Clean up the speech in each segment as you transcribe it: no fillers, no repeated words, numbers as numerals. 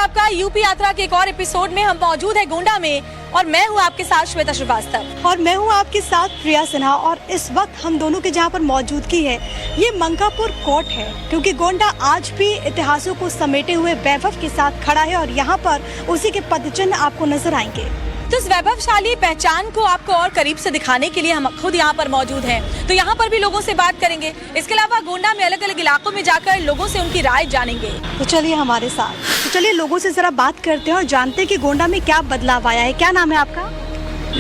आपका यूपी यात्रा के एक और एपिसोड में। हम मौजूद है गोंडा में और मैं हूं आपके साथ श्वेता श्रीवास्तव और मैं हूं आपके साथ प्रिया सिन्हा। और इस वक्त हम दोनों के जहां पर मौजूदगी है ये मंकापुर कोर्ट है, क्योंकि गोंडा आज भी इतिहासों को समेटे हुए वैभव के साथ खड़ा है और यहाँ पर उसी के पदचिन्ह आपको नजर आएंगे। तो इस वैभवशाली पहचान को आपको और करीब से दिखाने के लिए हम खुद यहाँ पर मौजूद हैं। तो यहाँ पर भी लोगों से बात करेंगे। इसके अलावा गोंडा में अलग अलग इलाकों में जाकर लोगों से उनकी राय जानेंगे। तो चलिए हमारे साथ, तो चलिए लोगों से जरा बात करते हैं और जानते हैं कि गोंडा में क्या बदलाव आया है। क्या नाम है आपका?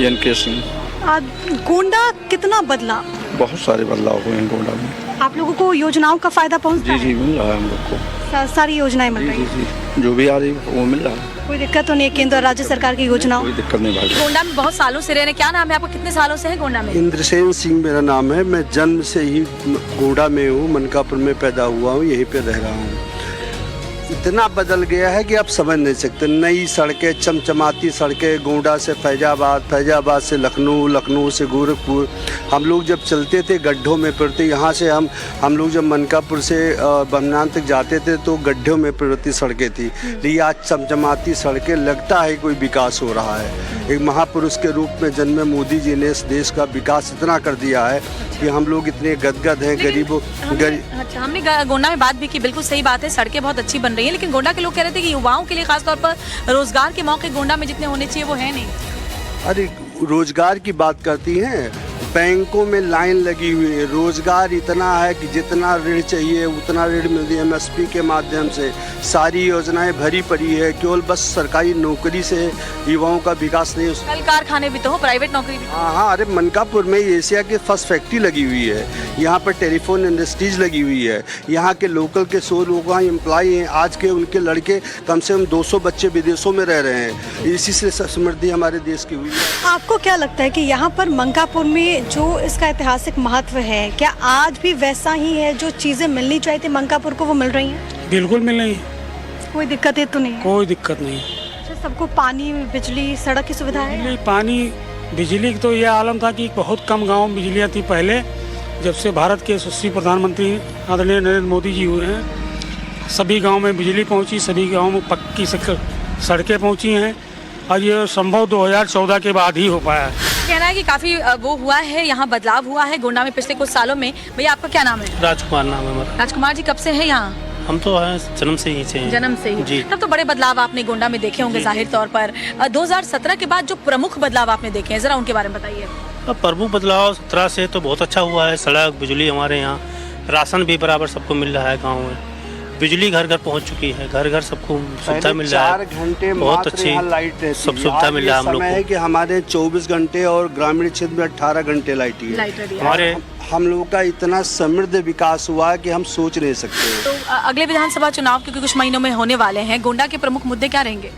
NK सिंह। गोंडा कितना बदला? बहुत सारे बदलाव हुए हैं गोंडा में। आप लोगों को योजनाओं का फायदा पहुँचता है? जी मिल रहा है हम लोग को। सारी योजनाएं मिल रही है? जी जो भी आ रही है वो मिल रहा है। कोई दिक्कत तो नहीं है केंद्र और राज्य सरकार की योजनाओं? कोई दिक्कत नहीं भाई। गोंडा में बहुत सालों से रह रहे हैं। क्या नाम है आपका? कितने सालों से है गोंडा में? इंद्रसेन सिंह मेरा नाम है। मैं जन्म से ही गोंडा में हूँ, मनकापुर में पैदा हुआ हूँ, यहीं पे रह रहा हूँ। इतना बदल गया है कि आप समझ नहीं सकते। नई सड़कें, चमचमाती सड़कें, गोंडा से फैजाबाद, फैजाबाद से लखनऊ, लखनऊ से गोरखपुर। हम लोग जब चलते थे गड्ढों में पड़ते, यहाँ से हम लोग जब मनकापुर से बमनान तक जाते थे तो गड्ढों में पड़ती सड़कें थी। लेकिन आज चमचमाती सड़कें, लगता है कोई विकास हो रहा है। एक महापुरुष के रूप में जन्मे मोदी जी ने इस देश का विकास इतना कर दिया है कि हम लोग इतने गदगद हैं गरीबों। अच्छा, हमने गोंडा में बात भी की। बिल्कुल सही बात है, सड़कें बहुत अच्छी बन रही हैं, लेकिन गोंडा के लोग कह रहे थे कि युवाओं के लिए खासतौर पर रोजगार के मौके गोंडा में जितने होने चाहिए वो है नहीं। अरे रोजगार की बात करती हैं, बैंकों में लाइन लगी हुई है। रोजगार इतना है कि जितना ऋण चाहिए उतना ऋण मिल रही है MSP के माध्यम से। सारी योजनाएं भरी पड़ी है। केवल बस सरकारी नौकरी से युवाओं का विकास नहीं। कल कारखाने भी तो हो, प्राइवेट नौकरी भी। हाँ, अरे मनकापुर में एशिया की फर्स्ट फैक्ट्री लगी हुई है। यहाँ पर टेलीफोन इंडस्ट्रीज लगी हुई है। यहाँ के लोकल के 100 लोग एम्प्लॉय हैं। आज के उनके लड़के कम से कम 200 बच्चे विदेशों में रह रहे हैं। इसी से समृद्धि हमारे देश की हुई है। आपको क्या लगता है कि यहाँ पर मंकापुर में जो इसका ऐतिहासिक महत्व है, क्या आज भी वैसा ही है? जो चीजें मिलनी चाहिए थी मंकापुर को वो मिल रही हैं? बिल्कुल मिल रही है। कोई दिक्कत है तो नहीं है? कोई दिक्कत नहीं। अच्छा, सबको पानी, बिजली, सड़क की सुविधा है? बिजली, पानी, बिजली तो यह आलम था कि बहुत कम गांव में बिजलियाँ थी पहले। जब से भारत के यशस्वी प्रधानमंत्री आदरणीय नरेंद्र मोदी जी हुए हैं, सभी गाँव में बिजली पहुँची, सभी गाँव में पक्की सड़कें पहुँची हैं और ये संभव 2014 के बाद ही हो पाया है। कहना है कि काफी वो हुआ है, यहाँ बदलाव हुआ है गोंडा में पिछले कुछ सालों में। भैया आपका क्या नाम है? राजकुमार नाम है हमारा। राजकुमार जी, कब से है यहाँ? हम तो जन्म से ही हैं। जन्म से ही जी। तब तो बड़े बदलाव आपने गोंडा में देखे होंगे जाहिर तौर पर। 2017 के बाद जो प्रमुख बदलाव आपने देखे हैं, जरा उनके बारे में बताइए। प्रमुख बदलाव 17 से तो बहुत अच्छा हुआ है। सड़क, बिजली, हमारे यहाँ राशन भी बराबर सबको मिल रहा है। गाँव में बिजली घर घर पहुंच चुकी है। घर घर सबको सुविधा मिल रहा है। 4 घंटे बहुत अच्छी लाइट सब सुविधा मिल रहा है हम लोग को। कि हमारे 24 घंटे और ग्रामीण क्षेत्र में 18 घंटे लाइट है। हमारे हम लोगों का इतना समृद्ध विकास हुआ है कि हम सोच नहीं सकते। तो अगले विधानसभा चुनाव क्योंकि कुछ महीनों में होने वाले हैं, गोंडा के प्रमुख मुद्दे क्या रहेंगे?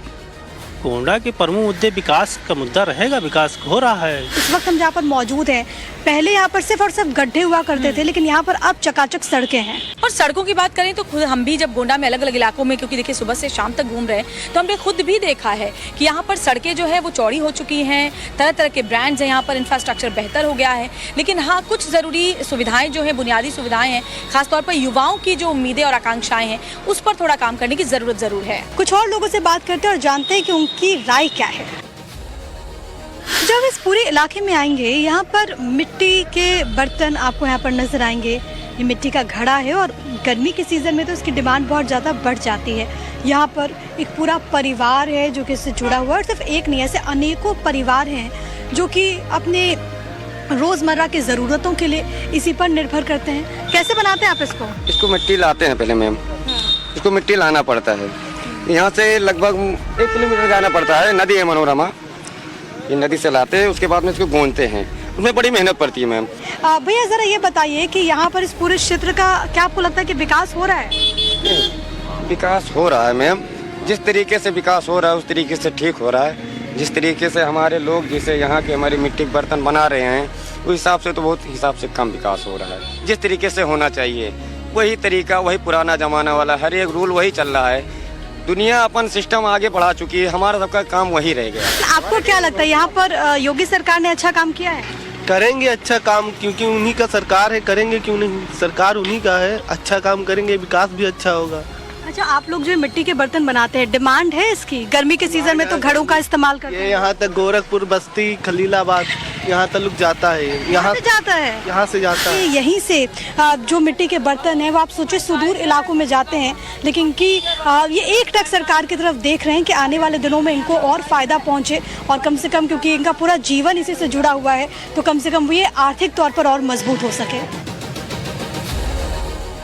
गोंडा के प्रमुख मुद्दे विकास का मुद्दा रहेगा। विकास हो रहा है। इस वक्त हम जहाँ पर मौजूद हैं, पहले यहाँ पर सिर्फ और सिर्फ गड्ढे हुआ करते थे, लेकिन यहाँ पर अब चकाचक सड़कें हैं। और सड़कों की बात करें तो खुद हम भी जब गोंडा में अलग अलग इलाकों में, क्योंकि देखिए सुबह से शाम तक घूम रहे हैं, तो हमने खुद भी देखा है कि यहाँ पर सड़कें जो है वो चौड़ी हो चुकी हैं। तरह तरह के ब्रांड्स हैं, यहाँ पर इंफ्रास्ट्रक्चर बेहतर हो गया है। लेकिन हाँ, कुछ ज़रूरी सुविधाएं जो है, बुनियादी सुविधाएं हैं, खासतौर पर युवाओं की जो उम्मीदें और आकांक्षाएं हैं, उस पर थोड़ा काम करने की ज़रूरत ज़रूर है। कुछ और लोगों से बात करते हैं और जानते हैं कि उनकी राय क्या है। जब इस पूरे इलाके में आएंगे, यहाँ पर मिट्टी के बर्तन आपको यहाँ पर नजर आएंगे। ये मिट्टी का घड़ा है और गर्मी के सीजन में तो इसकी डिमांड बहुत ज़्यादा बढ़ जाती है। यहाँ पर एक पूरा परिवार है जो कि इससे जुड़ा हुआ है और सिर्फ एक नहीं, ऐसे अनेकों परिवार हैं जो कि अपने रोज़मर्रा की ज़रूरतों के लिए इसी पर निर्भर करते हैं। कैसे बनाते हैं आप इसको? इसको मिट्टी लाते हैं पहले मैम। इसको मिट्टी लाना पड़ता है। यहाँ से लगभग 1 किलोमीटर जाना पड़ता है। नदी है मनोरमा, ये नदी से लाते हैं। उसके बाद में इसको गोंदते हैं। उसमें बड़ी मेहनत पड़ती है मैम। भैया ज़रा ये बताइए कि यहाँ पर इस पूरे क्षेत्र का क्या आपको लगता है कि विकास हो रहा है? विकास हो रहा है मैम। जिस तरीके से विकास हो रहा है उस तरीके से ठीक हो रहा है। जिस तरीके से हमारे लोग जैसे यहाँ के हमारे मिट्टी के बर्तन बना रहे हैं, उस हिसाब से तो बहुत हिसाब से कम विकास हो रहा है। जिस तरीके से होना चाहिए वही तरीका, वही पुराना जमाना वाला हर एक रूल वही चल रहा है। दुनिया अपन सिस्टम आगे बढ़ा चुकी है, हमारा सबका काम वही रह गया। आपको क्या लगता है यहाँ पर योगी सरकार ने अच्छा काम किया है? करेंगे अच्छा काम, क्योंकि उन्हीं का सरकार है, करेंगे क्यों नहीं। सरकार उन्हीं का है, अच्छा काम करेंगे, विकास भी अच्छा होगा। अच्छा, आप लोग जो मिट्टी के बर्तन बनाते हैं, डिमांड है इसकी? गर्मी के सीजन में तो घड़ों का इस्तेमाल करते ये हैं। यहाँ तक गोरखपुर, बस्ती, खलीलाबाद यहाँ तक जाता है। यहाँ से जाता है? यहाँ से जाता है। यहीं से जो मिट्टी के बर्तन हैं वो आप सोचे सुदूर इलाकों में जाते हैं, लेकिन कि ये एकटक सरकार की तरफ देख रहे हैं कि आने वाले दिनों में इनको और फायदा पहुंचे, और कम से कम क्योंकि इनका पूरा जीवन इसी से जुड़ा हुआ है तो कम से कम वो ये आर्थिक तौर पर और मजबूत हो सके।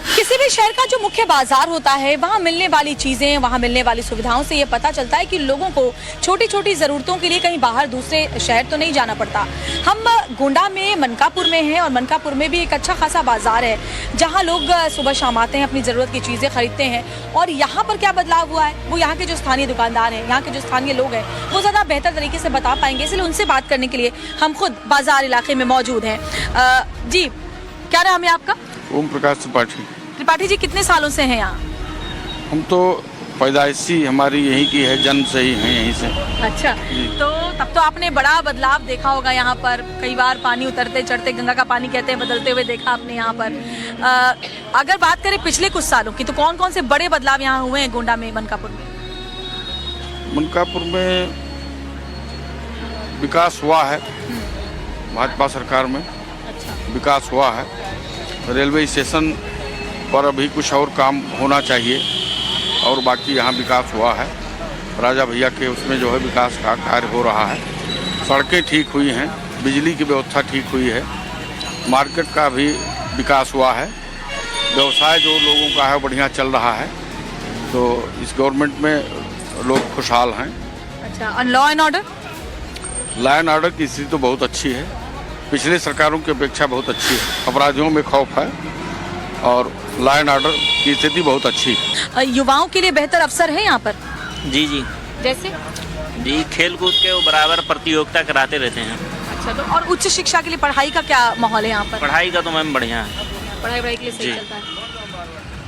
किसी भी शहर का जो मुख्य बाजार होता है, वहाँ मिलने वाली चीजें, वहाँ मिलने वाली सुविधाओं से ये पता चलता है कि लोगों को छोटी छोटी जरूरतों के लिए कहीं बाहर दूसरे शहर तो नहीं जाना पड़ता। हम गोंडा में मनकापुर में हैं और मनकापुर में भी एक अच्छा खासा बाजार है जहाँ लोग सुबह शाम आते हैं, अपनी जरूरत की चीजें खरीदते हैं। और यहाँ पर क्या बदलाव हुआ है वो यहाँ के जो स्थानीय दुकानदार हैं, यहाँ के जो स्थानीय लोग हैं वो ज्यादा बेहतर तरीके से बता पाएंगे, इसलिए उनसे बात करने के लिए हम खुद बाजार इलाके में मौजूद हैं। जी, क्या नाम है आपका? ओम प्रकाश त्रिपाठी। त्रिपाठी जी, कितने सालों से हैं यहाँ? हम तो पैदाइशी हमारी यहीं की है, जन्म से ही हैं यहीं से। अच्छा, तो तब तो आपने बड़ा बदलाव देखा होगा यहाँ पर। कई बार पानी उतरते चढ़ते, गंगा का पानी कहते हैं, बदलते हुए देखा आपने यहाँ पर। अगर बात करें पिछले कुछ सालों की, तो कौन कौन से बड़े बदलाव यहाँ हुए हैं गोंडा में, मनकापुर में? मनकापुर में विकास हुआ है, भाजपा सरकार में विकास हुआ है। रेलवे स्टेशन पर अभी कुछ और काम होना चाहिए, और बाकी यहाँ विकास हुआ है। राजा भैया के उसमें जो है विकास का कार्य हो रहा है। सड़कें ठीक हुई हैं, बिजली की व्यवस्था ठीक हुई है, मार्केट का भी विकास हुआ है, व्यवसाय जो लोगों का है बढ़िया चल रहा है। तो इस गवर्नमेंट में लोग खुशहाल हैं। अच्छा, और law and order? Law and order की स्थिति तो बहुत अच्छी है, पिछले सरकारों की अपेक्षा बहुत अच्छी है। अपराधियों में खौफ है और लॉ एंड ऑर्डर की स्थिति बहुत अच्छी है। युवाओं के लिए बेहतर अवसर है यहाँ पर? जी जी जैसे? जी, खेल कूद के वो बराबर प्रतियोगिता कराते रहते हैं। अच्छा, तो और उच्च शिक्षा के लिए पढ़ाई का क्या माहौल है यहाँ पर? पढ़ाई का तो मैम बढ़िया है। पढ़ाई के लिए सही जी। चलता है,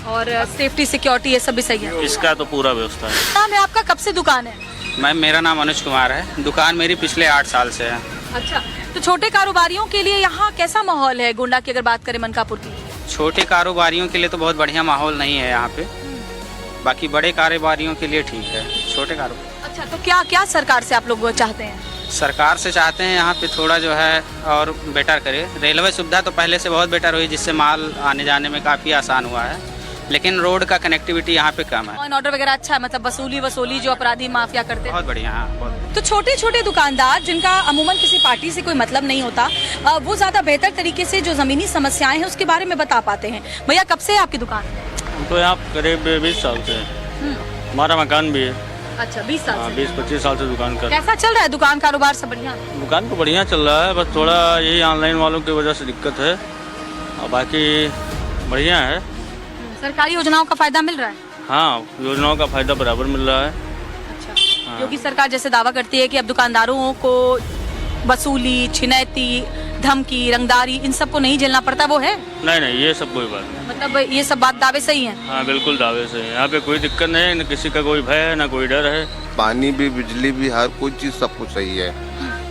और सेफ्टी सिक्योरिटी ये सब भी सही है? इसका तो पूरा व्यवस्था है। नाम है आपका, कब से दुकान है? मैम, मेरा नाम अनुज कुमार है। दुकान मेरी पिछले 8 साल से है। अच्छा, तो छोटे कारोबारियों के लिए यहाँ कैसा माहौल है गोंडा की, अगर बात करें मनकापुर की? छोटे कारोबारियों के लिए तो बहुत बढ़िया माहौल नहीं है यहाँ पे, बाकी बड़े कारोबारियों के लिए ठीक है। छोटे कारोबार। अच्छा, तो क्या क्या सरकार से आप लोग चाहते हैं? सरकार से चाहते हैं यहाँ पे थोड़ा जो है और बेटर करे। रेलवे सुविधा तो पहले से बहुत बेटर हुई, जिससे माल आने जाने में काफ़ी आसान हुआ है, लेकिन रोड का कनेक्टिविटी यहाँ पे कम है। लॉ एंड ऑर्डर वगैरह अच्छा है, मतलब वसूली जो अपराधी माफिया करते हैं? बहुत बढ़िया है, बहुत। तो छोटे छोटे दुकानदार जिनका अमूमन किसी पार्टी से कोई मतलब नहीं होता, वो ज्यादा बेहतर तरीके से जो जमीनी समस्याएं हैं उसके बारे में बता पाते हैं। भैया, कब से है आपकी दुकान? हम तो यहाँ करीब 20 साल से है। हमारा मकान भी है। अच्छा, 20 साल से? 20-25 साल से दुकान कर। कैसा चल रहा है दुकान, कारोबार सब बढ़िया? दुकान तो बढ़िया चल रहा है, बस थोड़ा यही ऑनलाइन वालों की वजह से दिक्कत है, और बाकी बढ़िया है। सरकारी योजनाओं का फायदा मिल रहा है? हाँ, योजनाओं का फायदा बराबर मिल रहा है। अच्छा, हाँ। योगी सरकार जैसे दावा करती है कि अब दुकानदारों को वसूली, छिनैती, धमकी, रंगदारी, इन सब को नहीं झेलना पड़ता, वो है? नहीं, ये सब कोई बात नहीं। मतलब ये सब बात दावे सही हैं? हाँ, बिल्कुल दावे से। यहाँ पे कोई दिक्कत नहीं है, न किसी का कोई भय है, न कोई डर है। पानी भी, बिजली भी, हर कोई चीज़ सब कुछ सही है,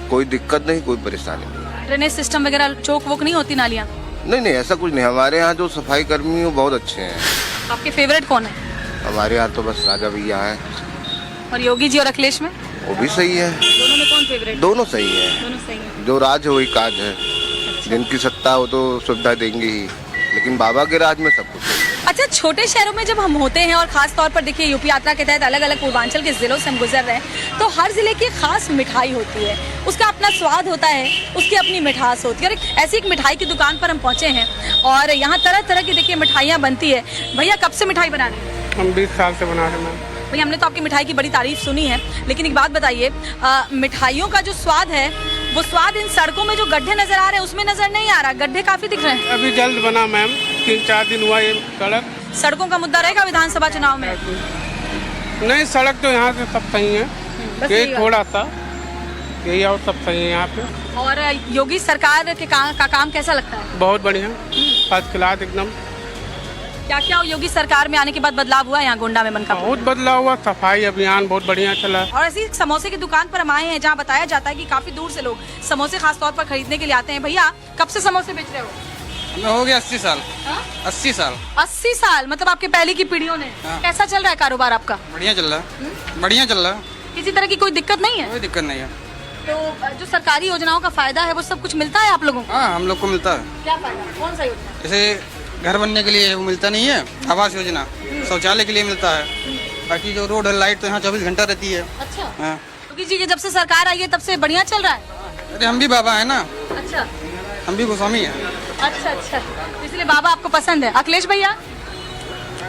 कोई दिक्कत नहीं, कोई परेशानी नहीं। ड्रेनेज सिस्टम वगैरह चौक वोक नहीं होती, नालियाँ? नहीं, ऐसा कुछ नहीं। हमारे यहाँ जो सफाई कर्मी है वो बहुत अच्छे हैं। आपके फेवरेट कौन है? हमारे यहाँ तो बस राजा भैया हैं। और योगी जी और अखिलेश में? वो भी सही है। दोनों में कौन फेवरेट? दोनों सही है। दोनों सही है। जो राज है वही काज है। जिनकी सत्ता हो तो सुविधा देंगे ही, लेकिन बाबा के राज में सब कुछ है। अच्छा, छोटे शहरों में जब हम होते हैं, और खास तौर पर देखिए यूपी यात्रा के तहत अलग अलग पूर्वांचल के जिलों से हम गुजर रहे हैं, तो हर जिले की खास मिठाई होती है, उसका अपना स्वाद होता है, उसकी अपनी मिठास होती है। और ऐसी एक मिठाई की दुकान पर हम पहुंचे हैं और यहाँ तरह तरह की देखिए मिठाइयाँ बनती है। भैया, कब से मिठाई बना रहे हैं? हम 20 साल से बना रहे हैं। भैया, हमने तो आपकी मिठाई की बड़ी तारीफ सुनी है, लेकिन एक बात बताइए, मिठाइयों का जो स्वाद है वो स्वाद इन सड़कों में जो गड्ढे नजर आ रहे हैं उसमें नजर नहीं आ रहा? गड्ढे काफी दिख रहे हैं। अभी जल्द बना मैम, 3-4 दिन हुआ ये सड़क। सड़कों का मुद्दा रहेगा विधानसभा चुनाव में? नहीं, सड़क तो यहाँ से सब सही है, बस ये यही बात। थोड़ा सा यही और सब सही है यहाँ पे। और योगी सरकार के का काम कैसा लगता है? बहुत बढ़िया, फर्स्ट क्लास एकदम। क्या क्या योगी सरकार में आने के बाद बदलाव हुआ यहाँ गोंडा में, मनकापुर? बहुत बदलाव हुआ, सफाई अभियान बहुत बढ़िया चला। और ऐसी समोसे की दुकान पर हम आए हैं जहाँ बताया जाता है कि काफी दूर से लोग समोसे खास तौर पर खरीदने के लिए आते हैं। भैया, कब से समोसे बेच रहे हो? हमें हो गया 80 साल। 80 साल। 80 साल, मतलब आपके पहले की पीढ़ियों ने। कैसा चल रहा है कारोबार आपका? बढ़िया चल रहा है, बढ़िया चल रहा है, किसी तरह की कोई दिक्कत नहीं है? कोई दिक्कत नहीं है। तो जो सरकारी योजनाओं का फायदा है वो सब कुछ मिलता है आप लोगों को? हाँ, हम लोग को मिलता है। क्या फायदा? कौन सा योजना? जैसे घर बनने के लिए वो मिलता नहीं है, आवास योजना, शौचालय के लिए मिलता है। बाकी जो रोड लाइट तो यहाँ 24 घंटा रहती है। अच्छा। हाँ। योगी जी के जब से सरकार आई है तब से बढ़िया चल रहा है? अरे हम भी बाबा है ना। अच्छा, हम भी गोस्वामी हैं। अच्छा अच्छा, इसलिए बाबा आपको पसंद है। अखिलेश भैया?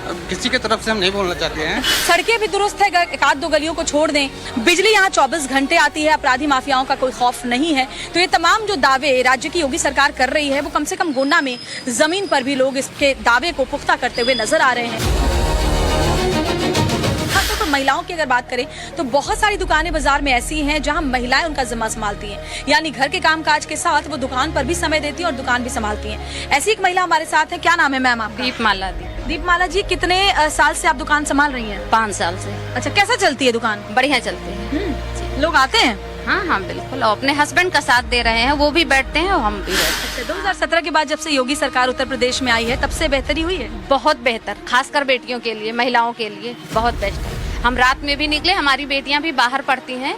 अब किसी के तरफ से हम नहीं बोलना चाहते हैं। सड़कें भी दुरुस्त है, एक आध दो गलियों को छोड़ दें, बिजली यहाँ 24 घंटे आती है, अपराधी माफियाओं का कोई खौफ नहीं है। तो ये तमाम जो दावे राज्य की योगी सरकार कर रही है वो कम से कम गोंडा में जमीन पर भी लोग इसके दावे को पुख्ता करते हुए नजर आ रहे हैं। तो महिलाओं की अगर बात करें तो बहुत सारी दुकानें बाजार में ऐसी हैं जहां महिलाएं उनका जिम्मा संभालती हैं, यानी घर के कामकाज के साथ वो दुकान पर भी समय देती हैं और दुकान भी संभालती हैं। ऐसी एक महिला हमारे साथ है। क्या नाम है मैम आपका? दीपमाला। दीपमाला जी, कितने साल से आप दुकान संभाल रही हैं? 5 साल से। अच्छा, कैसा चलती है दुकान? बढ़िया चलती है। लोग आते हैं? हाँ हाँ बिल्कुल, अपने हस्बैंड का साथ दे रहे हैं, वो भी बैठते हैं और हम भी बैठते हैं। 2017 के बाद जब से योगी सरकार उत्तर प्रदेश में आई है तब से बेहतरी हुई है? बहुत बेहतर, खासकर बेटियों के लिए, महिलाओं के लिए बहुत बेस्ट है। हम रात में भी निकले, हमारी बेटियां भी बाहर पढ़ती हैं,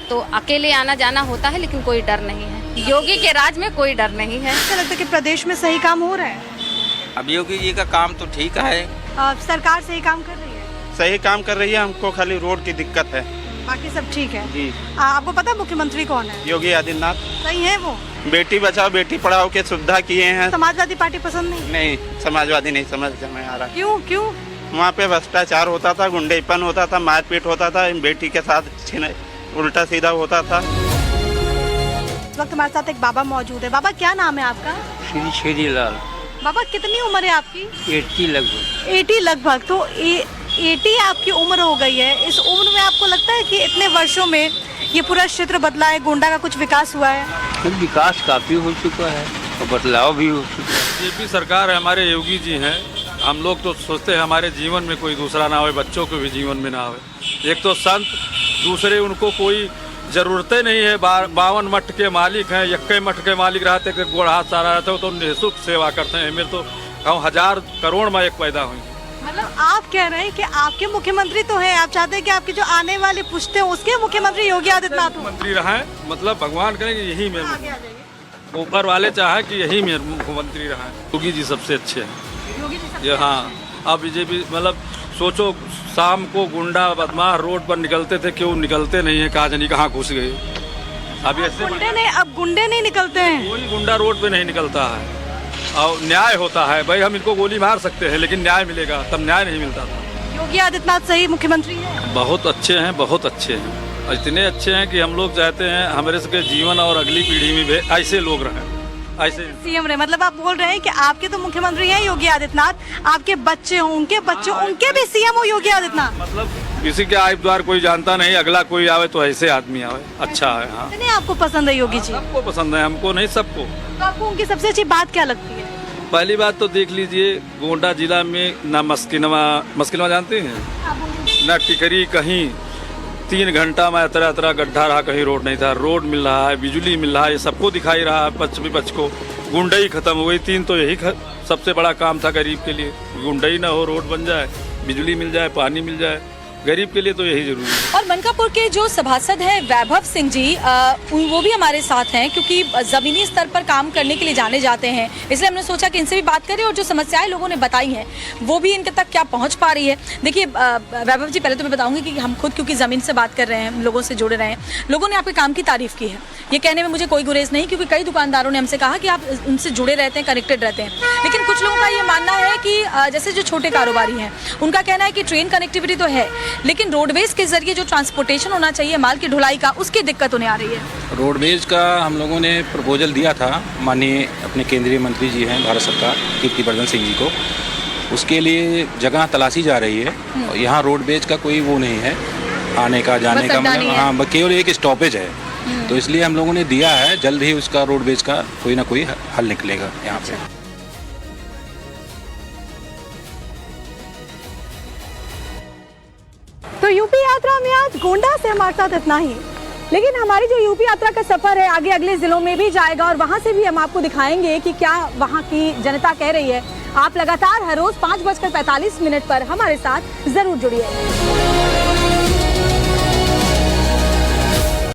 तो अकेले आना जाना होता है लेकिन कोई डर नहीं है। योगी के राज में कोई डर नहीं है। ऐसा लगता है कि प्रदेश में सही काम हो रहा है? अब योगी जी का काम तो ठीक है, सरकार सही काम कर रही है? सही काम कर रही है, हमको खाली रोड की दिक्कत है। बाकी सब ठीक है जी। आपको पता है मुख्यमंत्री कौन है? योगी आदित्यनाथ। सही है वो? बेटी बचाओ बेटी पढ़ाओ के सुविधा किए हैं। समाजवादी पार्टी पसंद नहीं? नहीं, समाजवादी नहीं समझ में आ रहा। क्यों क्यों? वहाँ पे भ्रष्टाचार होता था, गुंडेपन होता था, मारपीट होता था, बेटी के साथ उल्टा सीधा होता था। इस वक्त हमारे साथ एक बाबा मौजूद है। बाबा, क्या नाम है आपका? श्री श्रीलाल। बाबा, कितनी उम्र है आपकी? 80 लगभग। 80 लगभग। तो 80 आपकी उम्र हो गई है। इस उम्र में आपको लगता है कि इतने वर्षों में ये पूरा क्षेत्र बदला है, गोंडा का कुछ विकास हुआ है? विकास काफी हो चुका है और बदलाव भी हो चुका है। बीजेपी सरकार है, हमारे योगी जी हैं। हम लोग तो सोचते हैं हमारे जीवन में कोई दूसरा ना हो, बच्चों के भी जीवन में ना हो। एक तो संत, दूसरे उनको कोई जरूरतें नहीं है। 52 मठ के मालिक हैं, 1 मठ के मालिक रहते कि गोड़ हाथ सारा रहते हो तो निःशुल्क सेवा करते हैं। मेरे तो हम 1000 करोड़ में एक पैदा हुई। मतलब आप कह रहे हैं कि आपके मुख्यमंत्री तो हैं, आप चाहते हैं कि आपकी जो आने वाली पुश्तें उसके मुख्यमंत्री योगी आदित्यनाथ मुख्यमंत्री रहें, मतलब भगवान करें कि यही में ऊपर वाले चाहे कि यही में मुख्यमंत्री रहें। योगी जी सबसे अच्छे हैं ये। हाँ, अब बीजेपी मतलब सोचो, शाम को गुंडा बदमाश रोड पर निकलते थे, क्यों निकलते नहीं है, कहा जानी कहाँ घुस गए। अब ऐसे गुंडे नहीं निकलते हैं, कोई गुंडा रोड पे नहीं निकलता है और न्याय होता है। भाई हम इनको गोली मार सकते हैं लेकिन न्याय मिलेगा, तब न्याय नहीं मिलता था। योगी आदित्यनाथ सही मुख्यमंत्री है? बहुत अच्छे हैं, बहुत अच्छे हैं, इतने अच्छे हैं कि हम लोग चाहते हैं हमारे सबके जीवन और अगली पीढ़ी में भी ऐसे लोग रहें, ऐसे सीएम रहे। मतलब आप बोल रहे हैं कि आपके तो मुख्यमंत्री हैं योगी आदित्यनाथ, आपके बच्चे हों, उनके बच्चे, उनके भी सीएम हो योगी आदित्यनाथ। मतलब किसी के आय द्वार कोई जानता नहीं, अगला कोई आवे तो ऐसे आदमी आवे, अच्छा है। हाँ, नहीं, आपको पसंद है योगी जी? सबको पसंद है, हमको नहीं सबको। तो आपको उनकी सबसे अच्छी बात क्या लगती है? पहली बात तो देख लीजिए, गोंडा जिला में ना मस्किनवा जानते हैं ना टिकरी, कहीं 3 घंटा में तरह गड्ढा रहा, कहीं रोड नहीं था। रोड मिल रहा है, बिजली मिल रहा है, ये सबको दिखाई रहा है। पच विपच को गुंडई खत्म हो गई। 3 तो यही सबसे बड़ा काम था गरीब के लिए, गुंडई ना हो, रोड बन जाए, बिजली मिल जाए, पानी मिल जाए, गरीब के लिए तो यही जरूरी है। और मनकापुर के जो सभासद हैं वैभव सिंह जी, वो भी हमारे साथ हैं क्योंकि जमीनी स्तर पर काम करने के लिए जाने जाते हैं, इसलिए हमने सोचा कि इनसे भी बात करें और जो समस्याएं लोगों ने बताई हैं वो भी इनके तक क्या पहुंच पा रही है। देखिए वैभव जी, पहले तो मैं बताऊंगी कि हम खुद क्योंकि ज़मीन से बात कर रहे हैं, लोगों से जुड़े रहे हैं, लोगों ने आपके काम की तारीफ की है। ये कहने में मुझे कोई गुरेज नहीं, क्योंकि कई दुकानदारों ने हमसे कहा कि आप उनसे जुड़े रहते हैं, कनेक्टेड रहते हैं। लेकिन कुछ लोगों का ये मानना है कि जैसे जो छोटे कारोबारी हैं उनका कहना है कि ट्रेन कनेक्टिविटी तो है लेकिन रोडवेज के जरिए जो ट्रांसपोर्टेशन होना चाहिए माल की ढुलाई का, उसकी दिक्कत उन्हें आ रही है। रोडवेज का हम लोगों ने प्रपोजल दिया था माननीय अपने केंद्रीय मंत्री जी हैं भारत सरकार कीर्तिवर्धन सिंह जी को, उसके लिए जगह तलाशी जा रही है। और यहाँ रोडवेज का कोई वो नहीं है, आने का जाने का, मतलब हाँ केवल एक स्टॉपेज है। तो इसलिए हम लोगों ने दिया है, जल्द ही उसका रोडवेज का कोई ना कोई हल निकलेगा यहाँ पे। तो यूपी यात्रा में आज गोंडा से हमारे साथ इतना ही। लेकिन हमारी जो यूपी यात्रा का सफर है आगे अगले जिलों में भी जाएगा और वहां से भी हम आपको दिखाएंगे कि क्या वहां की जनता कह रही है। आप लगातार हर रोज 5:45 पर हमारे साथ जरूर जुड़िए।